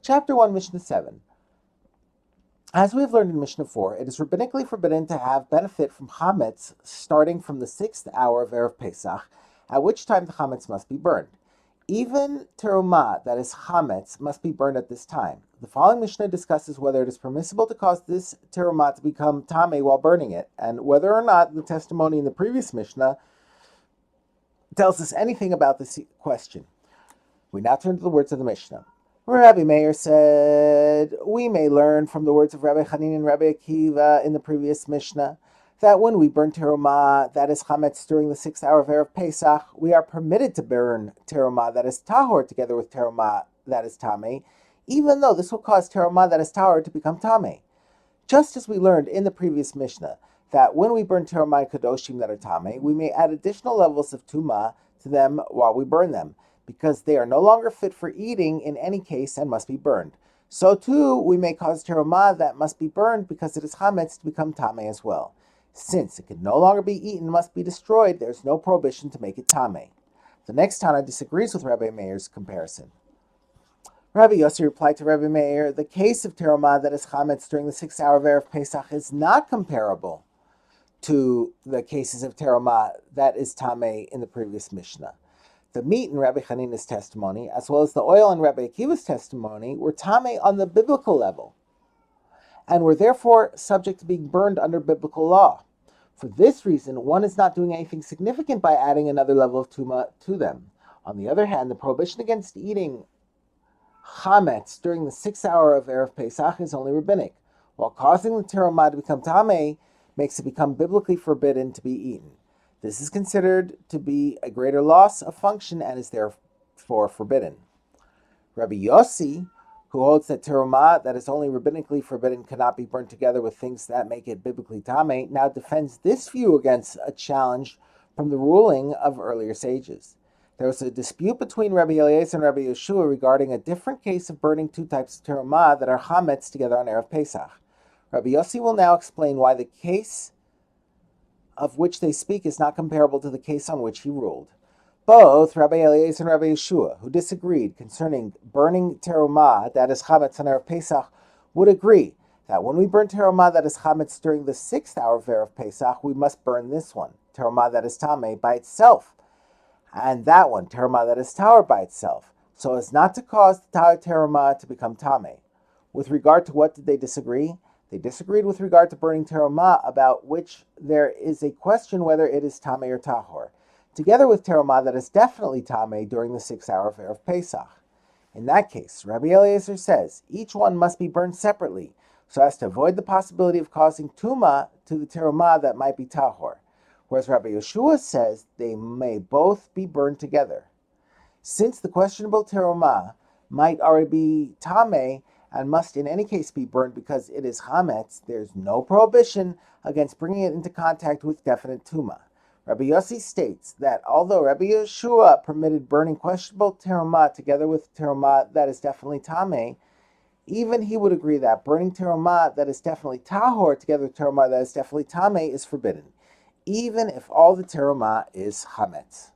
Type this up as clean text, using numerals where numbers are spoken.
Chapter 1, Mishnah 7. As we have learned in Mishnah 4, it is rabbinically forbidden to have benefit from chametz starting from the 6th hour of Erev Pesach, at which time the chametz must be burned. Even terumah, that is chametz, must be burned at this time. The following Mishnah discusses whether it is permissible to cause this terumah to become tameh while burning it, and whether or not the testimony in the previous Mishnah tells us anything about this question. We now turn to the words of the Mishnah. Rabbi Meir said, we may learn from the words of Rabbi Chanin and Rabbi Akiva in the previous Mishnah that when we burn terumah, that is chametz, during the 6th hour of Erev Pesach, we are permitted to burn terumah, that is tahor, together with terumah, that is tameh, even though this will cause terumah, that is tahor, to become tameh. Just as we learned in the previous Mishnah that when we burn terumah kadoshim that are tameh, we may add additional levels of tumah to them while we burn them, because they are no longer fit for eating in any case and must be burned. So too, we may cause terumah that must be burned because it is chametz to become tameh as well. Since it can no longer be eaten, must be destroyed, there is no prohibition to make it tameh. The next Tana disagrees with Rabbi Meir's comparison. Rabbi Yossi replied to Rabbi Meir, the case of terumah that is chametz during the 6th hour of Erev Pesach is not comparable to the cases of terumah that is tameh in the previous Mishnah. The meat in Rabbi Chanina's testimony, as well as the oil in Rabbi Akiva's testimony, were tameh on the biblical level, and were therefore subject to being burned under biblical law. For this reason, one is not doing anything significant by adding another level of tumah to them. On the other hand, the prohibition against eating chametz during the 6th hour of Erev Pesach is only rabbinic, while causing the terumah to become tameh makes it become biblically forbidden to be eaten. This is considered to be a greater loss of function and is therefore forbidden. Rabbi Yossi, who holds that terumah that is only rabbinically forbidden cannot be burnt together with things that make it biblically tameh, now defends this view against a challenge from the ruling of earlier sages. There was a dispute between Rabbi Eliyahu and Rabbi Yeshua regarding a different case of burning two types of terumah that are chametz together on Erev Pesach. Rabbi Yossi will now explain why the case of which they speak is not comparable to the case on which he ruled. Both Rabbi Eliyahu and Rabbi Yeshua, who disagreed concerning burning terumah that is chametz on Erev Pesach, would agree that when we burn terumah that is chametz during the 6th hour of Erev Pesach, we must burn this one, terumah that is tameh, by itself, and that one, terumah that is tahor, by itself, so as not to cause the tahor terumah to become tameh. With regard to what did they disagree? They disagreed with regard to burning terumah, about which there is a question whether it is tameh or tahor, together with terumah that is definitely tameh during the 6th hour of Erev Pesach. In that case, Rabbi Eliezer says each one must be burned separately, so as to avoid the possibility of causing tumah to the terumah that might be tahor, whereas Rabbi Yeshua says they may both be burned together. Since the questionable terumah might already be tameh and must in any case be burned because it is chametz, there is no prohibition against bringing it into contact with definite tumah. Rabbi Yossi states that although Rabbi Yeshua permitted burning questionable terumah together with terumah that is definitely tameh, even he would agree that burning terumah that is definitely tahor together with terumah that is definitely tameh is forbidden, even if all the terumah is chametz.